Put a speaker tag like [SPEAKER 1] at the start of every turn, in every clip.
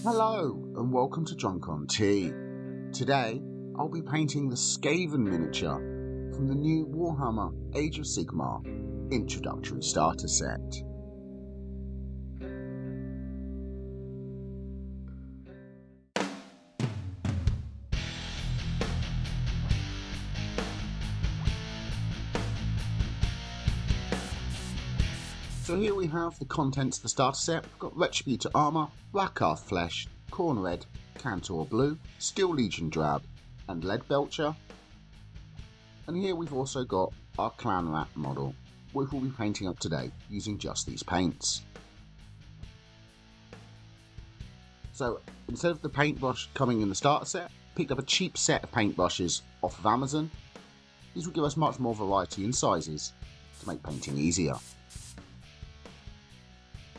[SPEAKER 1] Hello and welcome to Drunk on Tea. Today I'll be painting the Skaven miniature from the new Warhammer Age of Sigmar Introductory Starter Set. So here we have the contents of the starter set. We've got Retributor Armour, Rawk Flesh, Khorne Red, Cantor Blue, Steel Legion Drab and Lead Belcher. And here we've also got our Clan Rat model, which we'll be painting up today using just these paints. So instead of the paintbrush coming in the starter set, picked up a cheap set of paintbrushes off of Amazon. These will give us much more variety in sizes to make painting easier.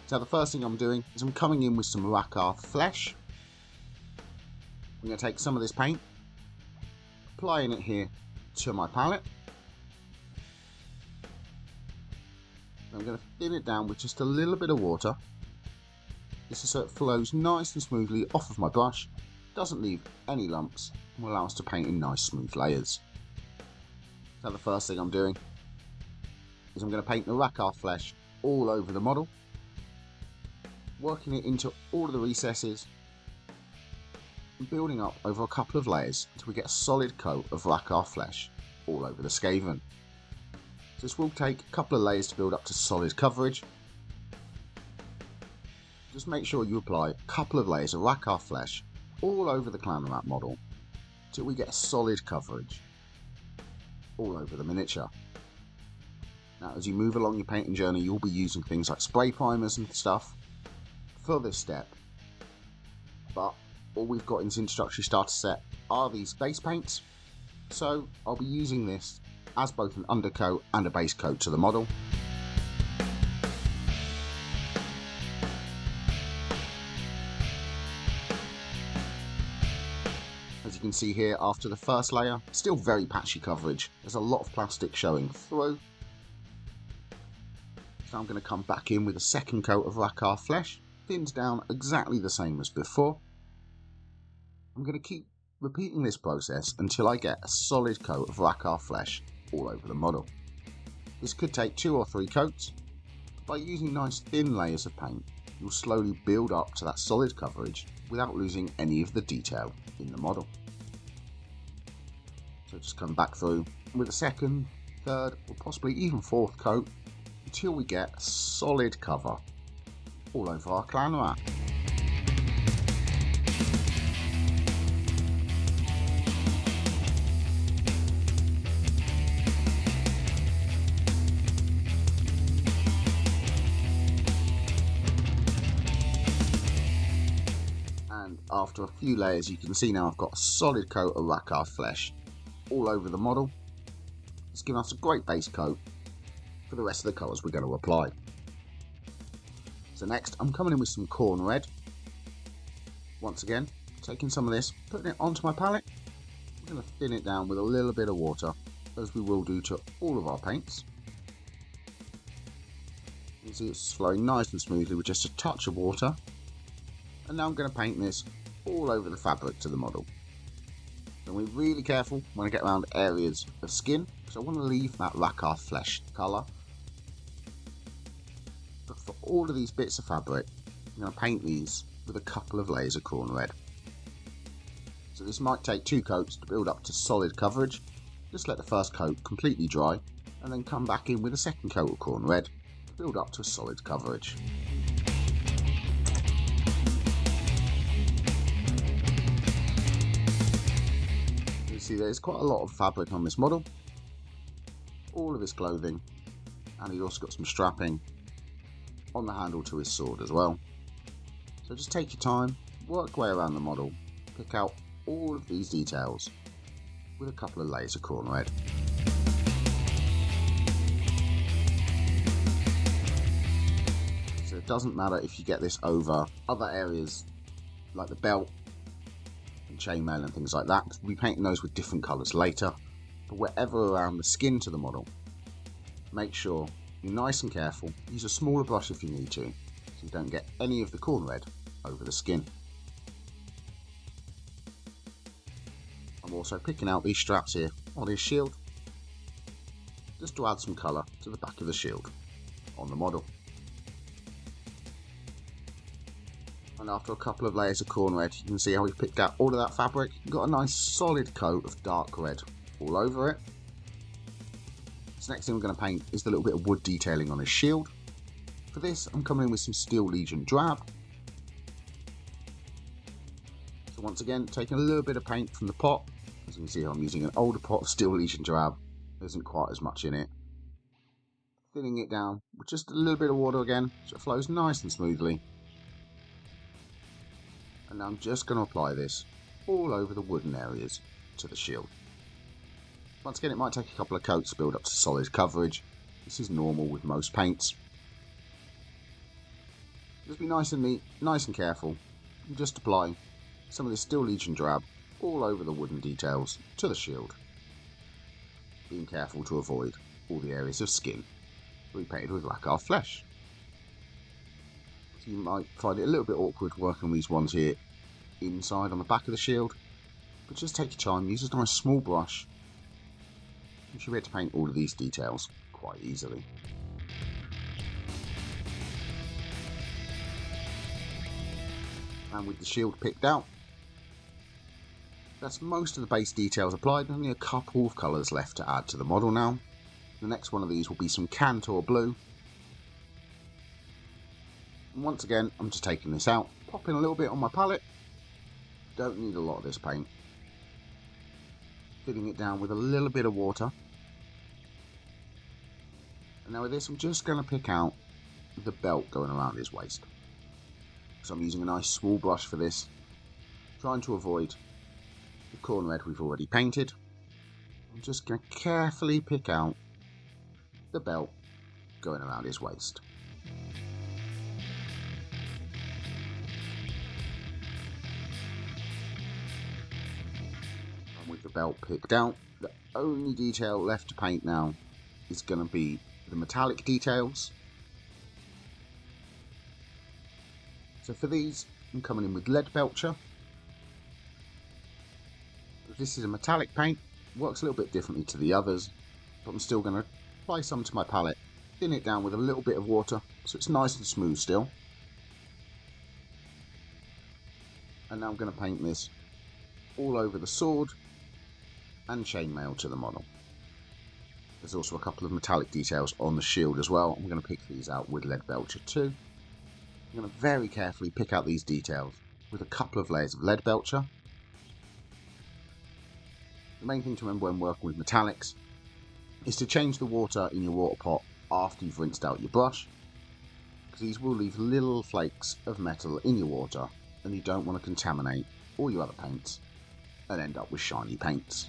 [SPEAKER 1] So the first thing I'm doing is I'm coming in with some Rawk Flesh. I'm going to take some of this paint, applying it here to my palette. I'm going to thin it down with just a little bit of water. This is so it flows nice and smoothly off of my brush, doesn't leave any lumps, and will allow us to paint in nice smooth layers. So the first thing I'm doing is I'm going to paint the Rawk Flesh all over the model, working it into all of the recesses and building up over a couple of layers until we get a solid coat of Rawk Flesh all over the Skaven. So this will take a couple of layers to build up to solid coverage. Just make sure you apply a couple of layers of Rawk Flesh all over the Clan Rat model until we get a solid coverage all over the miniature. Now as you move along your painting journey, you'll be using things like spray primers and stuff for this step, but all we've got in this introductory starter set are these base paints, so I'll be using this as both an undercoat and a base coat to the model. As you can see here, after the first layer, still very patchy coverage, there's a lot of plastic showing through. So I'm going to come back in with a second coat of Rawk Flesh, thinned down exactly the same as before. I'm going to keep repeating this process until I get a solid coat of Rawk Flesh all over the model. This could take 2 or 3 coats. By using nice thin layers of paint, you'll slowly build up to that solid coverage without losing any of the detail in the model. So just come back through with a second, third or possibly even 4th coat until we get a solid cover all over our Clan Rat. And after a few layers, you can see now I've got a solid coat of Rawk Flesh all over the model. It's giving us a great base coat for the rest of the colours we're going to apply. So next I'm coming in with some Khorne Red. Once again, taking some of this, putting it onto my palette. I'm going to thin it down with a little bit of water, as we will do to all of our paints. You can see it's flowing nice and smoothly with just a touch of water. And now I'm going to paint this all over the fabric to the model. So we're really careful when I get around areas of skin, because I want to leave that Rawk Flesh colour. But for all of these bits of fabric, I'm going to paint these with a couple of layers of Khorne Red. So this might take 2 coats to build up to solid coverage. Just let the first coat completely dry and then come back in with a second coat of Khorne Red to build up to a solid coverage. You see there's quite a lot of fabric on this model. All of his clothing, and he's also got some strapping on the handle to his sword as well. So just take your time, work your way around the model, pick out all of these details with a couple of layers of Khorne Red. So it doesn't matter if you get this over other areas like the belt and chainmail and things like that, because we'll be painting those with different colours later. But wherever around the skin to the model, make sure you're nice and careful. Use a smaller brush if you need to, so you don't get any of the Khorne Red over the skin. I'm also picking out these straps here on his shield, just to add some colour to the back of the shield on the model. And after a couple of layers of corn red, you can see how we've picked out all of that fabric. You've got a nice solid coat of dark red all over it. So next thing I'm going to paint is the little bit of wood detailing on his shield. For this, I'm coming in with some Steel Legion drab. So once again, taking a little bit of paint from the pot. As you can see, I'm using an older pot of Steel Legion drab. There isn't quite as much in it. Thinning it down with just a little bit of water again, so it flows nice and smoothly. And now I'm just going to apply this all over the wooden areas to the shield. Once again, it might take a couple of coats to build up to solid coverage. This is normal with most paints. Just be nice and neat, nice and careful, and just apply some of this Steel Legion drab all over the wooden details to the shield. Being careful to avoid all the areas of skin we painted with lacquer flesh. So you might find it a little bit awkward working on these ones here inside on the back of the shield, but just take your time, use a nice small brush. You should be able to paint all of these details quite easily. And with the shield picked out, that's most of the base details applied. Only a couple of colours left to add to the model now. The next one of these will be some Cantor blue. And once again, I'm just taking this out, popping a little bit on my palette. Don't need a lot of this paint. Filling it down with a little bit of water. And now with this, I'm just going to pick out the belt going around his waist. So I'm using a nice small brush for this, trying to avoid the corn red we've already painted. I'm just going to carefully pick out the belt going around his waist. And with the belt picked out, the only detail left to paint now is going to be the metallic details. So for these, I'm coming in with Lead Belcher. This is a metallic paint, works a little bit differently to the others, but I'm still going to apply some to my palette, thin it down with a little bit of water so it's nice and smooth still. And now I'm going to paint this all over the sword and chainmail to the model. There's also a couple of metallic details on the shield as well. I'm going to pick these out with Lead Belcher too. I'm going to very carefully pick out these details with a couple of layers of Lead Belcher. The main thing to remember when working with metallics is to change the water in your water pot after you've rinsed out your brush, because these will leave little flakes of metal in your water and you don't want to contaminate all your other paints and end up with shiny paints.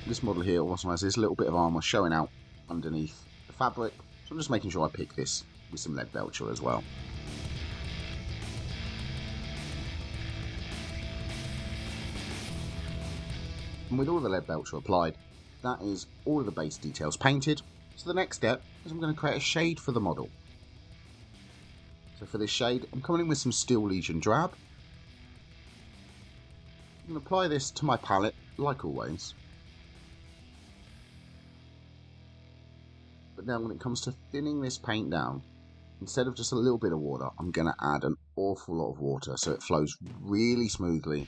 [SPEAKER 1] This model here also has this little bit of armour showing out underneath the fabric, so I'm just making sure I pick this with some Lead Belcher as well. And with all the Lead Belcher applied, that is all of the base details painted. So the next step is I'm going to create a shade for the model. So for this shade, I'm coming in with some Steel Legion drab. I'm going to apply this to my palette, like always. But now when it comes to thinning this paint down, instead of just a little bit of water, I'm going to add an awful lot of water so it flows really smoothly,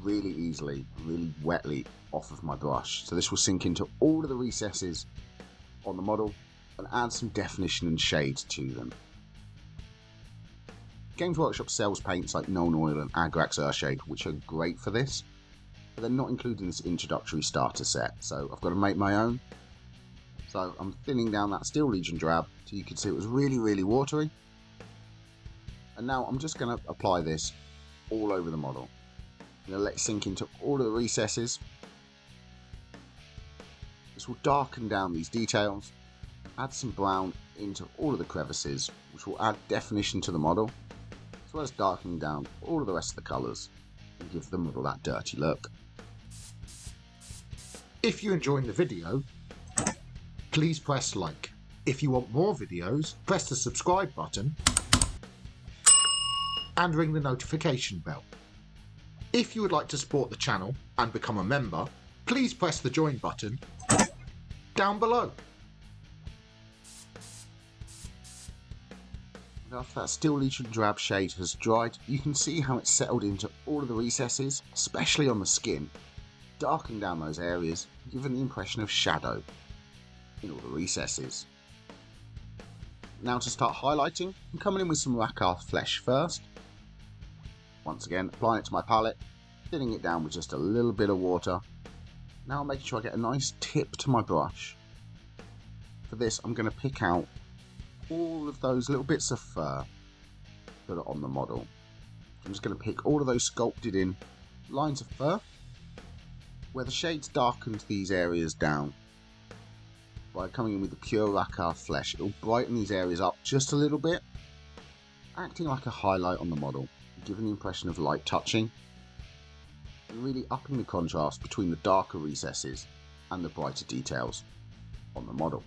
[SPEAKER 1] really easily, really wetly off of my brush. So this will sink into all of the recesses on the model and add some definition and shade to them. Games Workshop sells paints like Known Oil and Agrax Earthshade, which are great for this, but they're not included in this introductory starter set, so I've got to make my own. So I'm thinning down that Steel Legion drab so you can see it was really, really watery. And now I'm just going to apply this all over the model. I'm going to let it sink into all of the recesses. This will darken down these details, add some brown into all of the crevices, which will add definition to the model, as well as darkening down all of the rest of the colours and give the model that dirty look. If you're enjoying the video, please press like. If you want more videos, press the subscribe button and ring the notification bell. If you would like to support the channel and become a member, please press the join button down below. And after that steel leech and drab shade has dried, you can see how it's settled into all of the recesses, especially on the skin, darkening down those areas, giving the impression of shadow in all the recesses. Now to start highlighting, I'm coming in with some Rawk flesh first. Once again, applying it to my palette, thinning it down with just a little bit of water. Now I'm making sure I get a nice tip to my brush. For this, I'm going to pick out all of those little bits of fur that are on the model. I'm just going to pick all of those sculpted in lines of fur where the shades darkened these areas down. By coming in with the pure Rawk flesh, it will brighten these areas up just a little bit, acting like a highlight on the model, giving the impression of light touching, and really upping the contrast between the darker recesses and the brighter details on the model.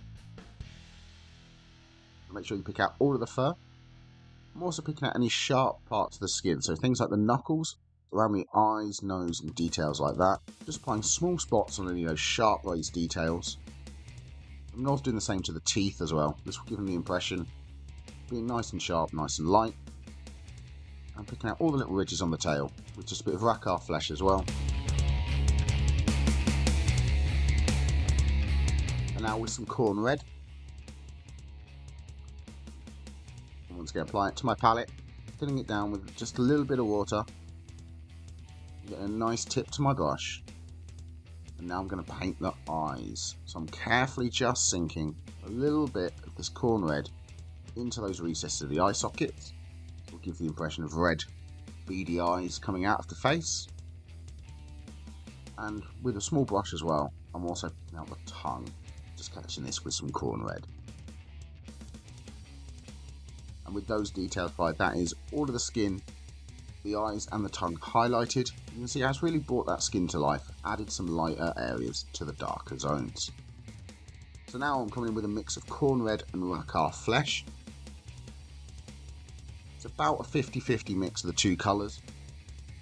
[SPEAKER 1] Make sure you pick out all of the fur. I'm also picking out any sharp parts of the skin, so things like the knuckles, around the eyes, nose and details like that. Just applying small spots on any of those sharp raised details. I'm also doing the same to the teeth as well. This will give them the impression of being nice and sharp, nice and light. I'm picking out all the little ridges on the tail with just a bit of Rawk flesh as well. And now with some corn red. And once again, apply it to my palette, thinning it down with just a little bit of water. Get a nice tip to my brush. And now I'm going to paint the eyes. So I'm carefully just sinking a little bit of this corn red into those recesses of the eye sockets. It will give the impression of red, beady eyes coming out of the face. And with a small brush as well, I'm also picking out the tongue, just catching this with some corn red. And with those details applied, that is all of the skin, the eyes and the tongue highlighted. You can see how it's really brought that skin to life, added some lighter areas to the darker zones. So now I'm coming in with a mix of corn red and Rawk flesh. It's about a 50-50 mix of the two colours.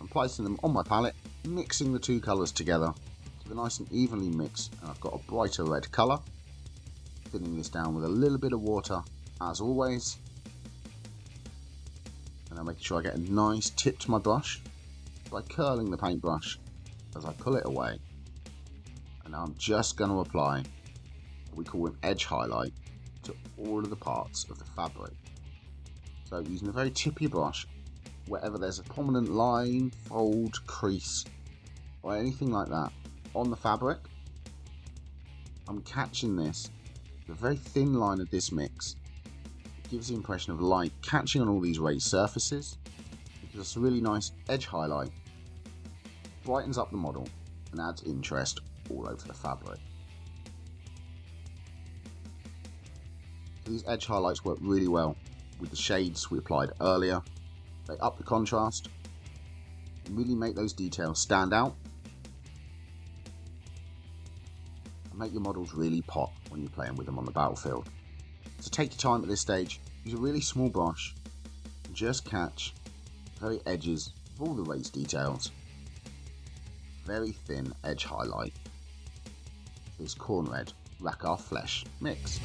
[SPEAKER 1] I'm placing them on my palette, mixing the two colours together so they're nice and evenly mixed, and I've got a brighter red colour. Thinning this down with a little bit of water as always. And I'm making sure I get a nice tip to my brush by curling the paintbrush as I pull it away. And now I'm just going to apply what we call an edge highlight to all of the parts of the fabric. So using a very tippy brush, wherever there's a prominent line, fold, crease, or anything like that on the fabric, I'm catching this, the very thin line of this mix. It gives the impression of light catching on all these raised surfaces. It gives us a really nice edge highlight, brightens up the model, and adds interest all over the fabric. So these edge highlights work really well with the shades we applied earlier. They up the contrast and really make those details stand out and make your models really pop when you're playing with them on the battlefield. So take your time at this stage, use a really small brush and just catch the very edges of all the raised details. Very thin edge highlight. This corn red Rawk flesh mix.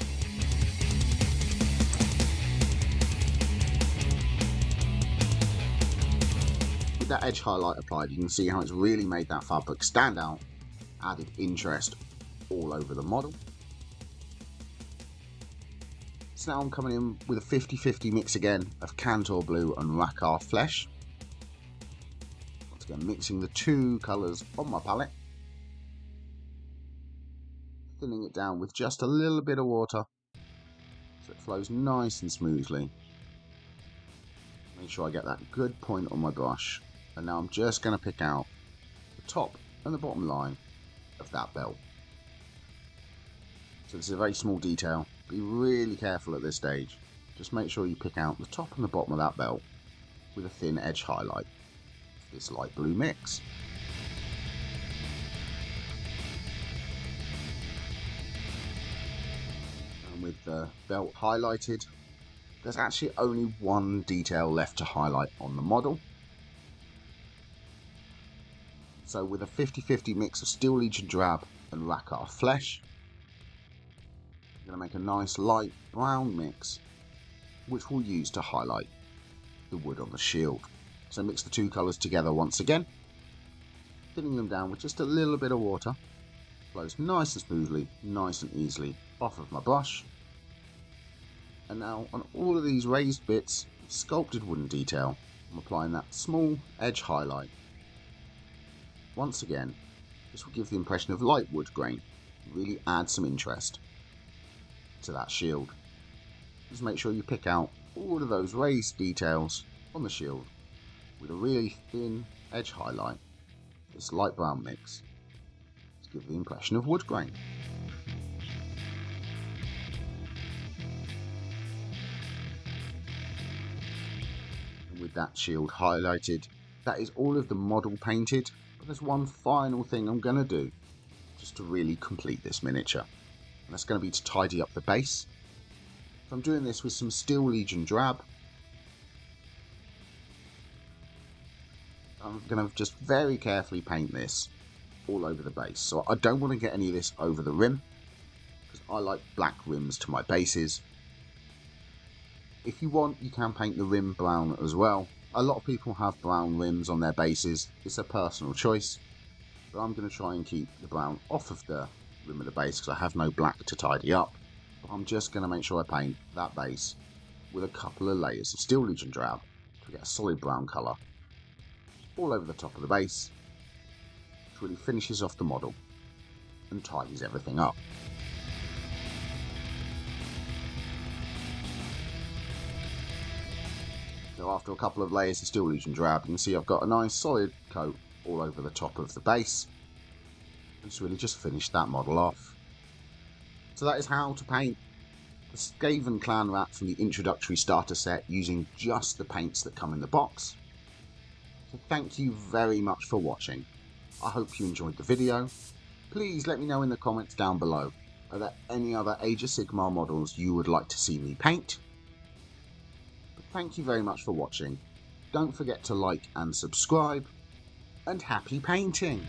[SPEAKER 1] With that edge highlight applied, you can see how it's really made that fabric stand out, added interest all over the model. So now I'm coming in with a 50-50 mix again of Cantor Blue and Rawk flesh. Once again, mixing the two colours on my palette. Thinning it down with just a little bit of water so it flows nice and smoothly. Make sure I get that good point on my brush. And now I'm just going to pick out the top and the bottom line of that belt. So this is a very small detail. Be really careful at this stage. Just make sure you pick out the top and the bottom of that belt with a thin edge highlight. This light blue mix. with the belt highlighted, there's actually only one detail left to highlight on the model. So with a 50-50 mix of Steel Legion Drab and Rakkar Flesh, I'm going to make a nice light brown mix, which we'll use to highlight the wood on the shield. So mix the two colours together once again, thinning them down with just a little bit of water. Flows nice and smoothly, nice and easily off of my brush. And now on all of these raised bits of sculpted wooden detail, I'm applying that small edge highlight. Once again, this will give the impression of light wood grain, really add some interest to that shield. Just make sure you pick out all of those raised details on the shield with a really thin edge highlight, this light brown mix, to give the impression of wood grain. And with that shield highlighted, that is all of the model painted, but there's one final thing I'm going to do just to really complete this miniature, and that's going to be to tidy up the base. So I'm doing this with some Steel Legion Drab. I'm going to just very carefully paint this all over the base. So I don't want to get any of this over the rim, because I like black rims to my bases. If you want, you can paint the rim brown as well. A lot of people have brown rims on their bases. It's a personal choice, but I'm going to try and keep the brown off of the rim of the base because I have no black to tidy up. But I'm just going to make sure I paint that base with a couple of layers of Steel Legion Drab to get a solid brown colour all over the top of the base, which really finishes off the model and tidies everything up. So after a couple of layers of Steel Legion Drab, you can see I've got a nice solid coat all over the top of the base. And it's really just finished that model off. So that is how to paint the Skaven Clan Rat from the Introductory Starter Set using just the paints that come in the box. So thank you very much for watching. I hope you enjoyed the video. Please let me know in the comments down below, are there any other Age of Sigmar models you would like to see me paint? But thank you very much for watching. Don't forget to like and subscribe, and happy painting!